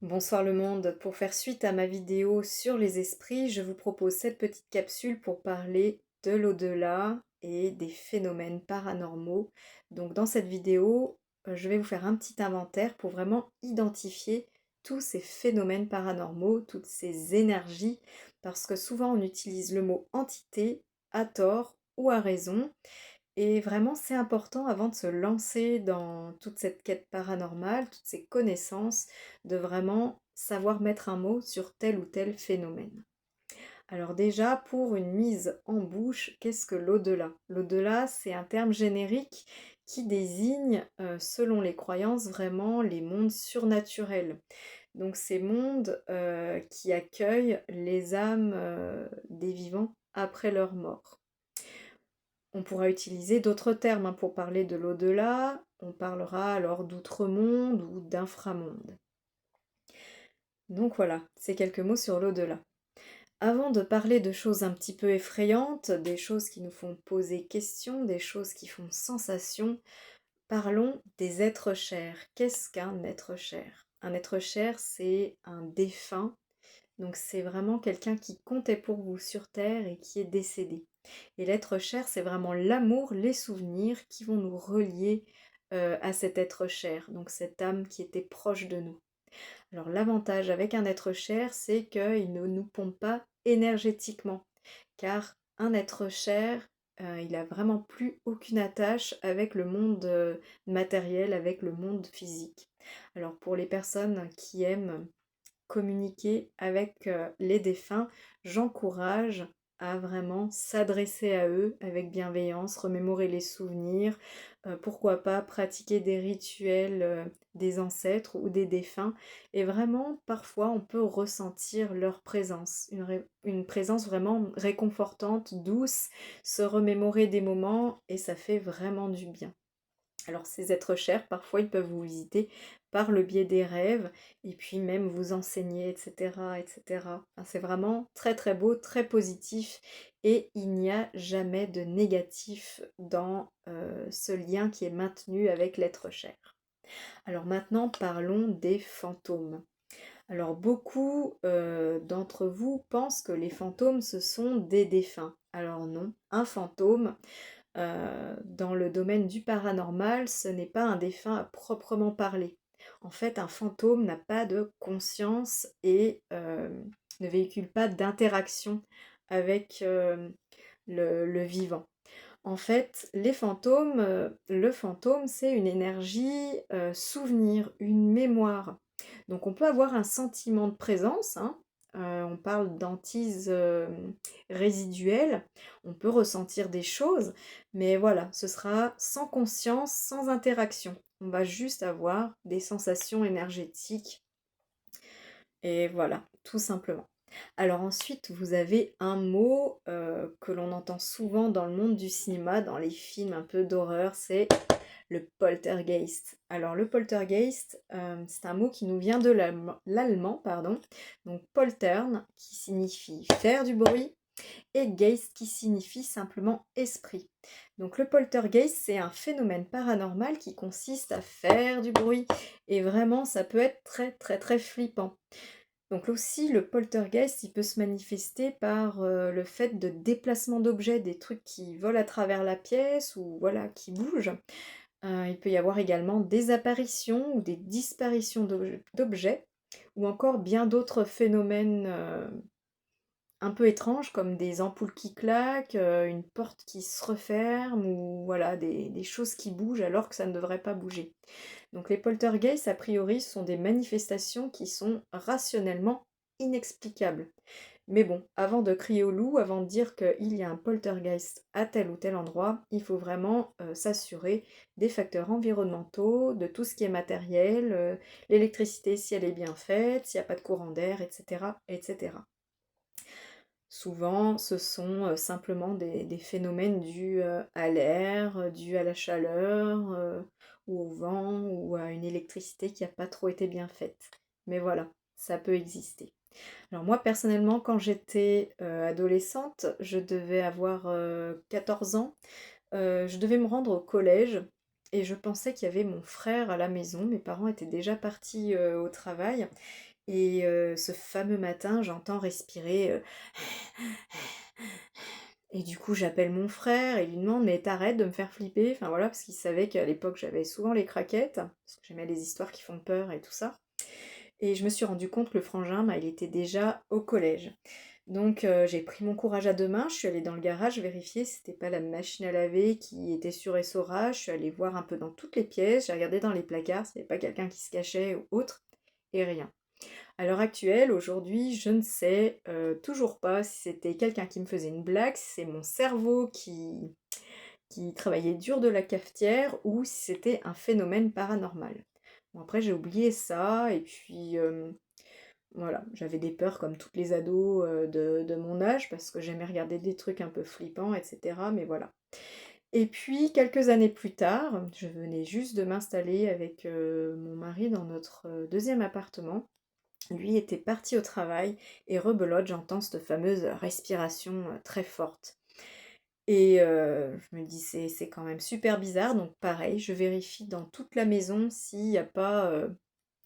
Bonsoir le monde. Pour faire suite à ma vidéo sur les esprits, je vous propose cette petite capsule pour parler de l'au-delà et des phénomènes paranormaux. Donc dans cette vidéo, je vais vous faire un petit inventaire pour vraiment identifier tous ces phénomènes paranormaux, toutes ces énergies, parce que souvent on utilise le mot entité à tort ou à raison. Et vraiment, c'est important avant de se lancer dans toute cette quête paranormale, toutes ces connaissances, de vraiment savoir mettre un mot sur tel ou tel phénomène. Alors déjà, pour une mise en bouche, qu'est-ce que l'au-delà? L'au-delà, c'est un terme générique qui désigne, selon les croyances, vraiment les mondes surnaturels. Donc ces mondes qui accueillent les âmes des vivants après leur mort. On pourra utiliser d'autres termes pour parler de l'au-delà. On parlera alors d'outre-monde ou d'inframonde. Donc voilà, c'est quelques mots sur l'au-delà. Avant de parler de choses un petit peu effrayantes, des choses qui nous font poser question, des choses qui font sensation, parlons des êtres chers. Qu'est-ce qu'un être cher? Un être cher, c'est un défunt. Donc c'est vraiment quelqu'un qui comptait pour vous sur Terre et qui est décédé. Et l'être cher, c'est vraiment l'amour, les souvenirs qui vont nous relier à cet être cher, donc cette âme qui était proche de nous. Alors l'avantage avec un être cher, c'est qu'il ne nous pompe pas énergétiquement, car un être cher, il a vraiment plus aucune attache avec le monde matériel, avec le monde physique. Alors pour les personnes qui aiment communiquer avec les défunts, j'encourage à vraiment s'adresser à eux avec bienveillance, remémorer les souvenirs, pourquoi pas pratiquer des rituels des ancêtres ou des défunts. Et vraiment, parfois, on peut ressentir leur présence, une présence vraiment réconfortante, douce, se remémorer des moments et ça fait vraiment du bien. Alors ces êtres chers, parfois ils peuvent vous visiter par le biais des rêves et puis même vous enseigner, etc., etc. Enfin, c'est vraiment très très beau, très positif et il n'y a jamais de négatif dans ce lien qui est maintenu avec l'être cher. Alors maintenant parlons des fantômes. Alors beaucoup d'entre vous pensent que les fantômes ce sont des défunts. Alors non, un fantôme, dans le domaine du paranormal, ce n'est pas un défunt à proprement parler. En fait, un fantôme n'a pas de conscience et ne véhicule pas d'interaction avec le vivant. En fait, les fantômes, le fantôme, c'est une énergie souvenir, une mémoire. Donc on peut avoir un sentiment de présence, hein, on parle d'antise résiduelle, on peut ressentir des choses, mais voilà, ce sera sans conscience, sans interaction. On va juste avoir des sensations énergétiques et voilà, tout simplement. Alors ensuite, vous avez un mot que l'on entend souvent dans le monde du cinéma, dans les films un peu d'horreur, c'est le poltergeist. Alors le poltergeist, c'est un mot qui nous vient de l'allemand, pardon. Donc poltern, qui signifie faire du bruit, et geist, qui signifie simplement esprit. Donc le poltergeist, c'est un phénomène paranormal qui consiste à faire du bruit, et vraiment, ça peut être très très très flippant. Donc aussi, le poltergeist, il peut se manifester par le fait de déplacement d'objets, des trucs qui volent à travers la pièce ou voilà, qui bougent. Il peut y avoir également des apparitions ou des disparitions d'objets, ou encore bien d'autres phénomènes un peu étranges comme des ampoules qui claquent, une porte qui se referme ou voilà, des choses qui bougent alors que ça ne devrait pas bouger. Donc les poltergeists, a priori, sont des manifestations qui sont rationnellement inexplicables. Mais bon, avant de crier au loup, avant de dire qu'il y a un poltergeist à tel ou tel endroit, il faut vraiment s'assurer des facteurs environnementaux, de tout ce qui est matériel, l'électricité si elle est bien faite, s'il n'y a pas de courant d'air, etc., etc. Souvent, ce sont simplement des phénomènes dus à l'air, dus à la chaleur, ou au vent, ou à une électricité qui n'a pas trop été bien faite. Mais voilà, ça peut exister. Alors moi, personnellement, quand j'étais adolescente, je devais avoir 14 ans, je devais me rendre au collège et je pensais qu'il y avait mon frère à la maison. Mes parents étaient déjà partis au travail et ce fameux matin, j'entends respirer et du coup, j'appelle mon frère et lui demande: «Mais t'arrêtes de me faire flipper?» Enfin voilà, parce qu'il savait qu'à l'époque, j'avais souvent les craquettes, parce que j'aimais les histoires qui font peur et tout ça. Et je me suis rendu compte que le frangin, bah, il était déjà au collège. Donc j'ai pris mon courage à deux mains, je suis allée dans le garage vérifier si c'était pas la machine à laver qui était sur essorage. Je suis allée voir un peu dans toutes les pièces, j'ai regardé dans les placards s'il n'y avait pas quelqu'un qui se cachait ou autre, et rien. À l'heure actuelle, aujourd'hui, je ne sais toujours pas si c'était quelqu'un qui me faisait une blague, si c'est mon cerveau qui travaillait dur de la cafetière ou si c'était un phénomène paranormal. Bon, après, j'ai oublié ça, et puis voilà, j'avais des peurs comme toutes les ados de mon âge parce que j'aimais regarder des trucs un peu flippants, etc. Mais voilà. Et puis, quelques années plus tard, je venais juste de m'installer avec mon mari dans notre deuxième appartement. Lui était parti au travail et rebelote, j'entends cette fameuse respiration très forte. Et je me dis, c'est quand même super bizarre, donc pareil, je vérifie dans toute la maison s'il n'y a pas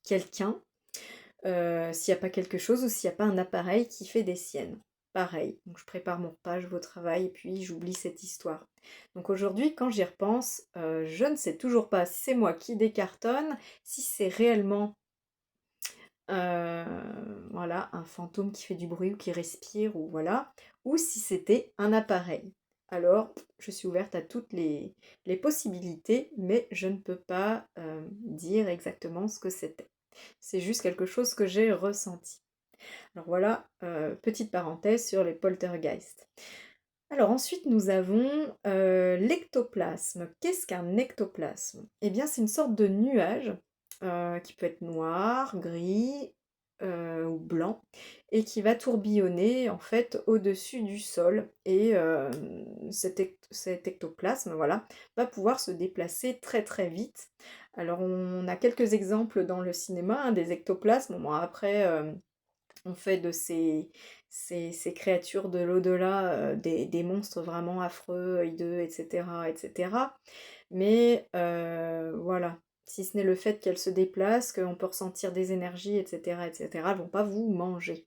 quelqu'un, s'il n'y a pas quelque chose ou s'il n'y a pas un appareil qui fait des siennes. Pareil, donc je prépare mon repas, je vais au travail et puis j'oublie cette histoire. Donc aujourd'hui, quand j'y repense, je ne sais toujours pas si c'est moi qui décartonne, si c'est réellement voilà, un fantôme qui fait du bruit ou qui respire, ou voilà, ou si c'était un appareil. Alors, je suis ouverte à toutes les possibilités, mais je ne peux pas dire exactement ce que c'était. C'est juste quelque chose que j'ai ressenti. Alors voilà, petite parenthèse sur les poltergeists. Alors ensuite, nous avons l'ectoplasme. Qu'est-ce qu'un ectoplasme? Eh bien, c'est une sorte de nuage qui peut être noir, gris ou blanc, et qui va tourbillonner en fait au-dessus du sol. Et cet ectoplasme, voilà, va pouvoir se déplacer très très vite. Alors on a quelques exemples dans le cinéma, hein, des ectoplasmes. Bon, après, on fait de ces créatures de l'au-delà des monstres vraiment affreux, hideux, etc., etc. Mais voilà, si ce n'est le fait qu'elles se déplacent, qu'on peut ressentir des énergies, etc., etc., elles vont pas vous manger.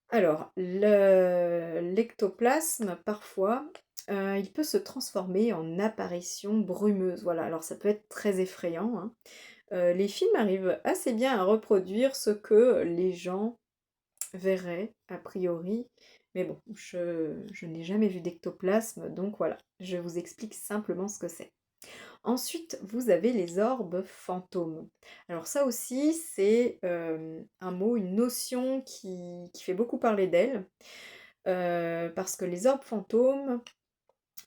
Alors, l'ectoplasme, parfois, il peut se transformer en apparition brumeuse. Voilà, alors ça peut être très effrayant, hein. Les films arrivent assez bien à reproduire ce que les gens verrais, a priori. Mais bon, je n'ai jamais vu d'ectoplasme, donc voilà, je vous explique simplement ce que c'est. Ensuite, vous avez les orbes fantômes. Alors ça aussi, c'est un mot, une notion qui fait beaucoup parler d'elle, parce que les orbes fantômes,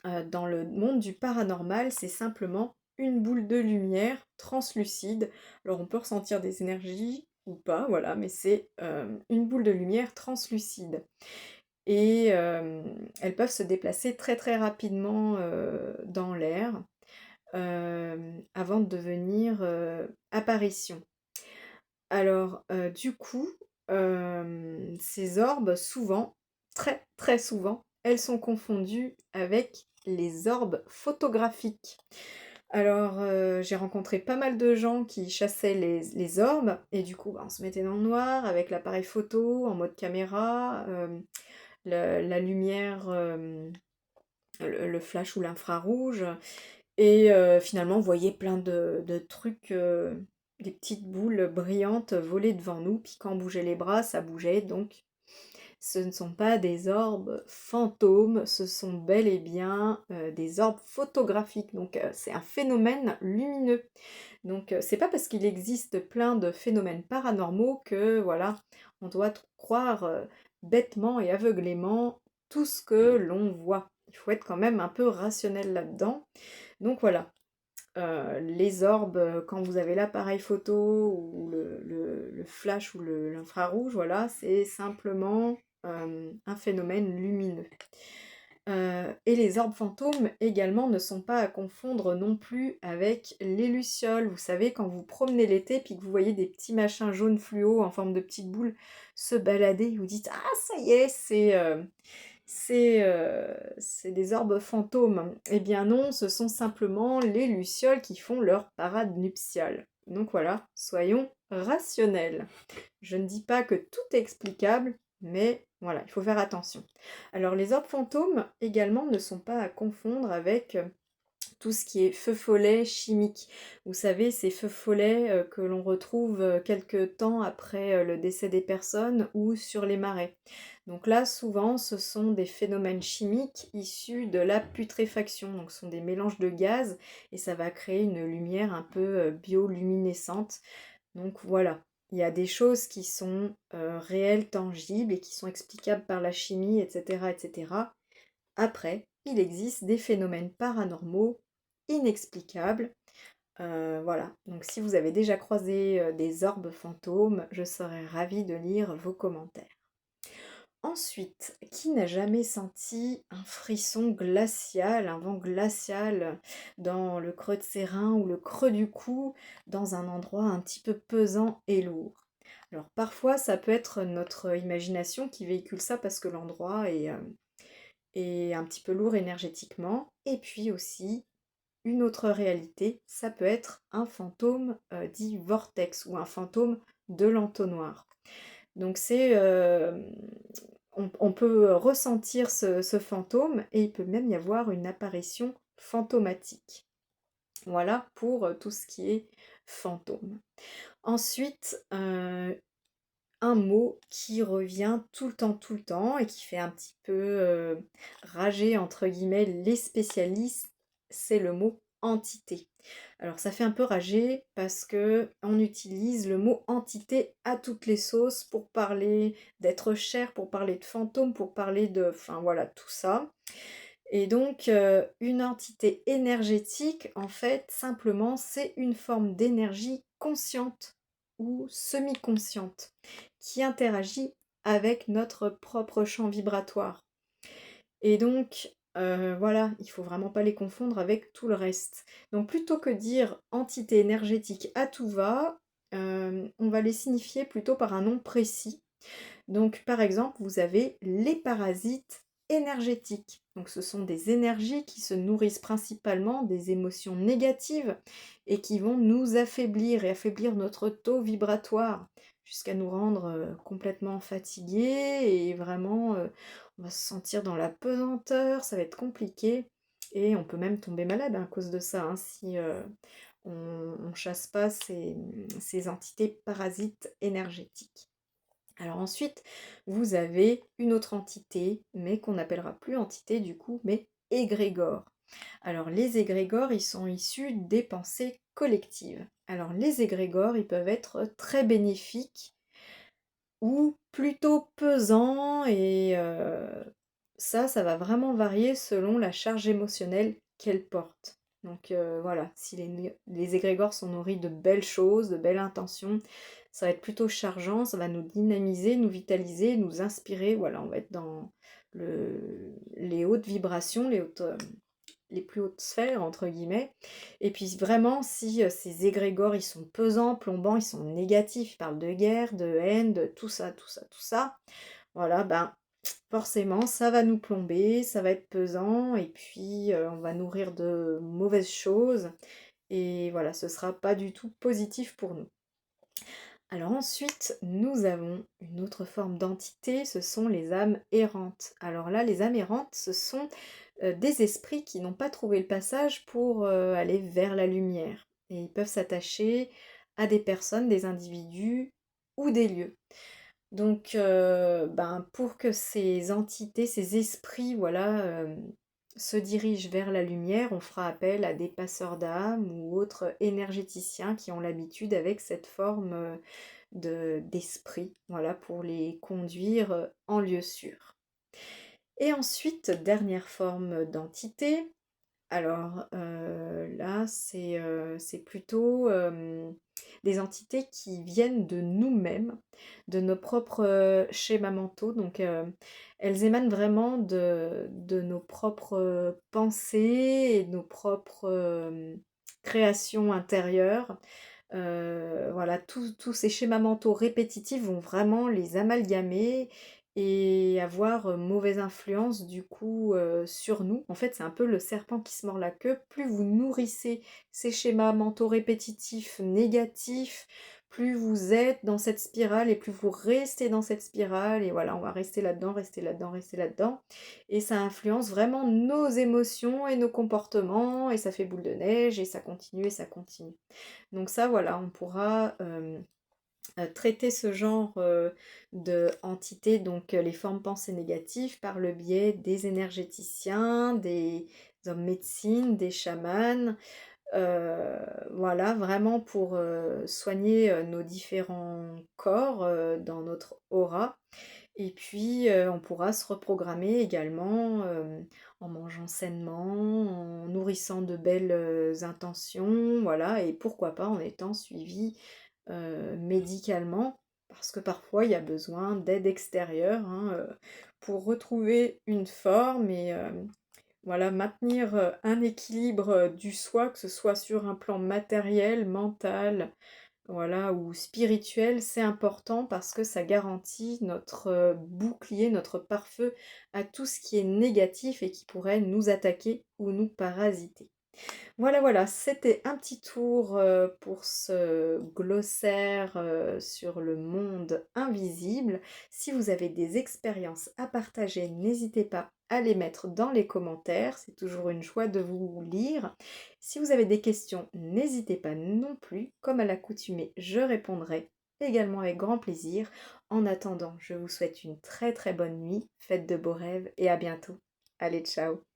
dans le monde du paranormal, c'est simplement une boule de lumière translucide. Alors on peut ressentir des énergies ou pas, voilà, mais c'est une boule de lumière translucide. Et elles peuvent se déplacer très très rapidement dans l'air avant de devenir apparition. Alors du coup, ces orbes, souvent, très très souvent, elles sont confondues avec les orbes photographiques. Alors, j'ai rencontré pas mal de gens qui chassaient les orbes, et du coup, bah, on se mettait dans le noir avec l'appareil photo en mode caméra, la lumière, le flash ou l'infrarouge, et finalement, on voyait plein de trucs, des petites boules brillantes voler devant nous, puis quand on bougeait les bras, ça bougeait, donc ce ne sont pas des orbes fantômes, ce sont bel et bien des orbes photographiques. Donc c'est un phénomène lumineux. Donc c'est pas parce qu'il existe plein de phénomènes paranormaux que voilà, on doit croire bêtement et aveuglément tout ce que l'on voit. Il faut être quand même un peu rationnel là-dedans. Donc voilà, les orbes, quand vous avez l'appareil photo ou le flash ou l'infrarouge, voilà, c'est simplement un phénomène lumineux. Et les orbes fantômes également ne sont pas à confondre non plus avec les lucioles. Vous savez, quand vous promenez l'été puis que vous voyez des petits machins jaunes fluo en forme de petites boules se balader, vous dites: «Ah ça y est, c'est des orbes fantômes. Eh bien non, ce sont simplement les lucioles qui font leur parade nuptiale. Donc voilà, soyons rationnels. Je ne dis pas que tout est explicable, mais voilà, il faut faire attention. Alors les orbes fantômes également ne sont pas à confondre avec tout ce qui est feux follets chimiques. Vous savez, ces feux follets que l'on retrouve quelque temps après le décès des personnes ou sur les marais. Donc là, souvent, ce sont des phénomènes chimiques issus de la putréfaction. Donc ce sont des mélanges de gaz et ça va créer une lumière un peu bioluminescente. Donc voilà, il y a des choses qui sont réelles, tangibles et qui sont explicables par la chimie, etc., etc. Après, il existe des phénomènes paranormaux inexplicables. Voilà, donc si vous avez déjà croisé des orbes fantômes, je serais ravie de lire vos commentaires. Ensuite, qui n'a jamais senti un frisson glacial, un vent glacial dans le creux de ses reins ou le creux du cou, dans un endroit un petit peu pesant et lourd? Alors parfois, ça peut être notre imagination qui véhicule ça parce que l'endroit est un petit peu lourd énergétiquement. Et puis aussi, une autre réalité, ça peut être un fantôme dit vortex ou un fantôme de l'entonnoir. Donc on peut ressentir ce fantôme et il peut même y avoir une apparition fantomatique. Voilà pour tout ce qui est fantôme. Ensuite, un mot qui revient tout le temps et qui fait un petit peu rager entre guillemets les spécialistes, c'est le mot entité. Alors ça fait un peu rager parce que on utilise le mot entité à toutes les sauces pour parler d'être cher, pour parler de fantômes, pour parler de, enfin voilà, tout ça. Et donc une entité énergétique, en fait, simplement, c'est une forme d'énergie consciente ou semi-consciente qui interagit avec notre propre champ vibratoire. Et donc, voilà, il faut vraiment pas les confondre avec tout le reste. Donc plutôt que dire entité énergétique à tout va, on va les signifier plutôt par un nom précis. Donc par exemple, vous avez les parasites énergétiques. Donc ce sont des énergies qui se nourrissent principalement des émotions négatives et qui vont nous affaiblir et affaiblir notre taux vibratoire jusqu'à nous rendre complètement fatigués et vraiment on va se sentir dans la pesanteur, ça va être compliqué et on peut même tomber malade à cause de ça hein, si on ne chasse pas ces entités parasites énergétiques. Alors ensuite, vous avez une autre entité, mais qu'on n'appellera plus entité du coup, mais égrégore. Alors les égrégores, ils sont issus des pensées collectives. Alors les égrégores, ils peuvent être très bénéfiques ou plutôt pesants et ça va vraiment varier selon la charge émotionnelle qu'elles portent. Donc voilà, si les égrégores sont nourris de belles choses, de belles intentions, ça va être plutôt chargeant, ça va nous dynamiser, nous vitaliser, nous inspirer. Voilà, on va être dans les hautes vibrations, les plus hautes sphères, entre guillemets. Et puis vraiment, si ces égrégores, ils sont pesants, plombants, ils sont négatifs, ils parlent de guerre, de haine, de tout ça, tout ça, tout ça, voilà, ben forcément, ça va nous plomber, ça va être pesant, et puis on va nourrir de mauvaises choses, et voilà, ce sera pas du tout positif pour nous. Alors ensuite, nous avons une autre forme d'entité, ce sont les âmes errantes. Alors là, les âmes errantes, ce sont des esprits qui n'ont pas trouvé le passage pour aller vers la lumière. Et ils peuvent s'attacher à des personnes, des individus ou des lieux. Donc, ben, pour que ces entités, ces esprits, voilà, se dirigent vers la lumière, on fera appel à des passeurs d'âme ou autres énergéticiens qui ont l'habitude avec cette forme d'esprit, voilà, pour les conduire en lieu sûr. Et ensuite, dernière forme d'entité, alors là, c'est plutôt des entités qui viennent de nous-mêmes, de nos propres schémas mentaux. Donc elles émanent vraiment de nos propres pensées et de nos propres créations intérieures. Voilà, tous ces schémas mentaux répétitifs vont vraiment les amalgamer et avoir mauvaise influence du coup sur nous. En fait, c'est un peu le serpent qui se mord la queue. Plus vous nourrissez ces schémas mentaux répétitifs, négatifs, plus vous êtes dans cette spirale et plus vous restez dans cette spirale. Et voilà, on va rester là-dedans, rester là-dedans, rester là-dedans. Et ça influence vraiment nos émotions et nos comportements. Et ça fait boule de neige et ça continue et ça continue. Donc ça, voilà, on pourra traiter ce genre de entité, donc les formes pensées négatives, par le biais des énergéticiens, des hommes médecine, des chamans, voilà, vraiment pour soigner nos différents corps dans notre aura. Et puis on pourra se reprogrammer également en mangeant sainement, en nourrissant de belles intentions, voilà, et pourquoi pas en étant suivi médicalement, parce que parfois il y a besoin d'aide extérieure hein, pour retrouver une forme et voilà, maintenir un équilibre du soi, que ce soit sur un plan matériel, mental, voilà, ou spirituel, c'est important parce que ça garantit notre bouclier, notre pare-feu à tout ce qui est négatif et qui pourrait nous attaquer ou nous parasiter. Voilà, voilà, c'était un petit tour pour ce glossaire sur le monde invisible. Si vous avez des expériences à partager, n'hésitez pas à les mettre dans les commentaires. C'est toujours une joie de vous lire. Si vous avez des questions, n'hésitez pas non plus. Comme à l'accoutumée, je répondrai également avec grand plaisir. En attendant, je vous souhaite une très très bonne nuit, faites de beaux rêves et à bientôt. Allez, ciao!